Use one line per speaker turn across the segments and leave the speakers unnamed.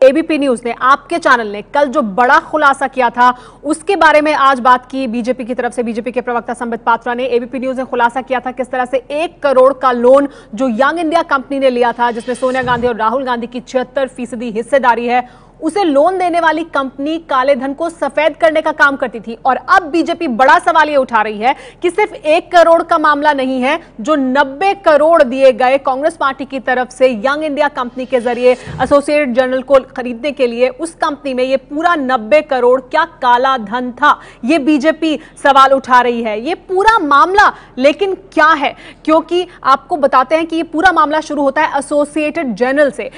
ABP news ने, आपके channel ने कल जो बड़ा खुलासा किया था उसके बारे में आज बात की बीजेपी की तरफ से। बीजेपी के प्रवक्ता संबित पात्रा ने, एबीपी न्यूज ने खुलासा किया था किस तरह से 1 करोड़ का लोन जो यंग इंडिया कंपनी ने लिया था, जिसमें सोनिया गांधी और राहुल गांधी की 76% हिस्सेदारी है, उसे लोन देने वाली कंपनी काले धन को सफेद करने का काम करती थी। और अब बीजेपी बड़ा सवाल यह उठा रही है कि सिर्फ 1 करोड़ का मामला नहीं है, जो 90 करोड़ दिए गए कांग्रेस पार्टी की तरफ से यंग इंडिया कंपनी के जरिए एसोसिएटेड जर्नल को खरीदने के लिए, उस कंपनी में यह पूरा 90 करोड़ क्या काला धन था, यह बीजेपी सवाल उठा रही है। यह पूरा मामला लेकिन क्या है, क्योंकि आपको बताते हैं कि यह पूरा मामला शुरू होता है एसोसिएटेड जर्नल से।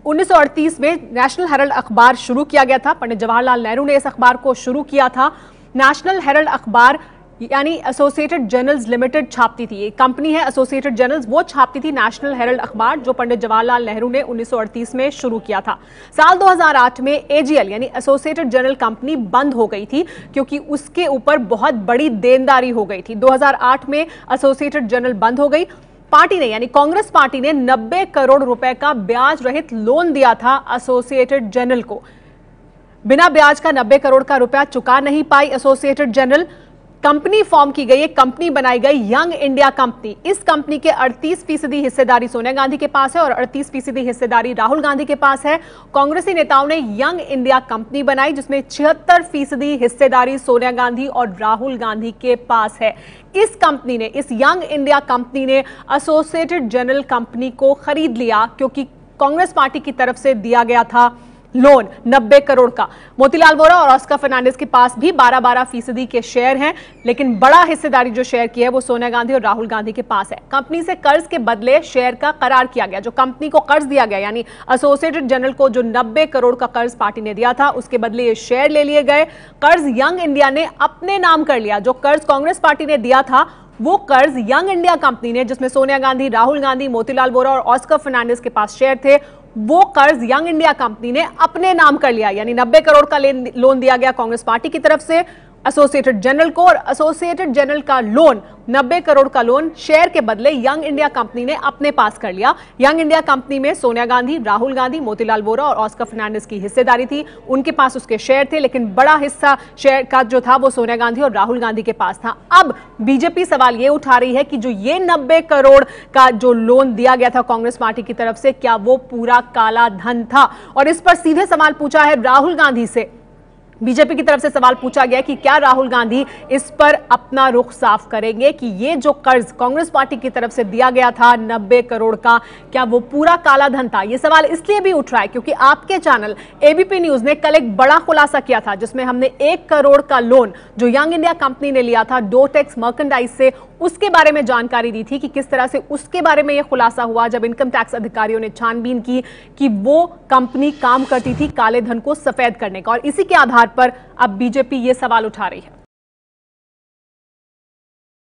1938 में नेशनल हेराल्ड अखबार शुरू किया गया था। पंडित जवाहरलाल नेहरू ने इस अखबार को शुरू किया था। नेशनल हेराल्ड अखबार यानी एसोसिएटेड जर्नल्स लिमिटेड छापती थी, ये कंपनी है एसोसिएटेड जर्नल्स, वो छापती थी नेशनल हेराल्ड अखबार, जो पंडित जवाहरलाल नेहरू ने 1938 में शुरू किया था। साल 2008 में एजीएल यानी एसोसिएटेड जर्नल कंपनी बंद हो गई थी, क्योंकि उसके ऊपर बहुत बड़ी देनदारी हो गई थी। 2008 में एसोसिएटेड जर्नल बंद हो गई। पार्टी ने यानी कांग्रेस पार्टी ने 90 करोड़ रुपए का ब्याज रहित लोन दिया था एसोसिएटेड जर्नल को। बिना ब्याज का 90 करोड़ का रुपया चुका नहीं पाई एसोसिएटेड जर्नल। कंपनी फॉर्म की गई, एक कंपनी बनाई गई यंग इंडिया कंपनी। इस कंपनी के 38% हिस्सेदारी सोनिया गांधी के पास है और 38% हिस्सेदारी राहुल गांधी के पास है। कांग्रेसी नेताओं ने यंग इंडिया कंपनी बनाई, जिसमें 76% हिस्सेदारी सोनिया गांधी और राहुल गांधी के पास है। इस कंपनी ने, इस यंग इंडिया कंपनी ने एसोसिएटेड जर्नल कंपनी को खरीद लिया, क्योंकि कांग्रेस पार्टी की तरफ से दिया गया था लोन 90 करोड़ का। मोतीलाल वोरा और ऑस्कर फर्नांडिस के पास भी 12% के शेयर हैं, लेकिन बड़ा हिस्सेदारी जो शेयर की है वो सोनिया गांधी और राहुल गांधी के पास है। कंपनी से कर्ज के बदले शेयर का करार किया गया। जो कंपनी को कर्ज दिया गया, यानी एसोसिएटेड जर्नल को जो 90 करोड़ का कर्ज पार्टी ने दिया था, उसके बदले ये शेयर ले लिए गए। कर्ज यंग इंडिया ने अपने नाम कर लिया। जो कर्ज कांग्रेस पार्टी ने दिया था वो कर्ज यंग इंडिया कंपनी ने, जिसमें सोनिया गांधी, राहुल गांधी, मोतीलाल वोरा और ऑस्कर फर्नांडिस के पास शेयर थे, वो कर्ज यंग इंडिया कंपनी ने अपने नाम कर लिया। यानी 90 करोड़ का लोन दिया गया कांग्रेस पार्टी की तरफ से एसोसिएटेड जर्नल को, और एसोसिएटेड जर्नल का लोन 90 करोड़ का लोन शेयर के बदले यंग इंडिया कंपनी ने अपने पास कर लिया। यंग इंडिया कंपनी में सोनिया गांधी, राहुल गांधी, मोतीलाल वोरा और ऑस्कर फर्नांडिस की हिस्सेदारी थी, उनके पास उसके शेयर थे, लेकिन बड़ा हिस्सा शेयर का जो था वो सोनिया गांधी और राहुल गांधी के पास था। अब बीजेपी सवाल ये उठा रही है कि जो ये 90 करोड़ का जो लोन दिया गया था कांग्रेस पार्टी की तरफ से, क्या वो पूरा काला धन था? और इस पर सीधे सवाल पूछा है राहुल गांधी से। बीजेपी की तरफ से सवाल पूछा गया कि क्या राहुल गांधी इस पर अपना रुख साफ करेंगे कि ये जो कर्ज कांग्रेस पार्टी की तरफ से दिया गया था 90 करोड़ का, क्या वो पूरा काला धन था? ये सवाल इसलिए भी उठ रहा है क्योंकि आपके चैनल एबीपी न्यूज ने कल एक बड़ा खुलासा किया था, जिसमें हमने 1 करोड़ का लोन जो यंग इंडिया कंपनी ने लिया था डोटेक्स मर्केंडाइज से, उसके बारे में जानकारी दी थी कि किस तरह से उसके बारे में यह खुलासा हुआ जब इनकम टैक्स अधिकारियों ने छानबीन की कि वो कंपनी काम करती थी काले धन को सफेद करने का। और इसी के आधार पर अब बीजेपी ये सवाल उठा रही है।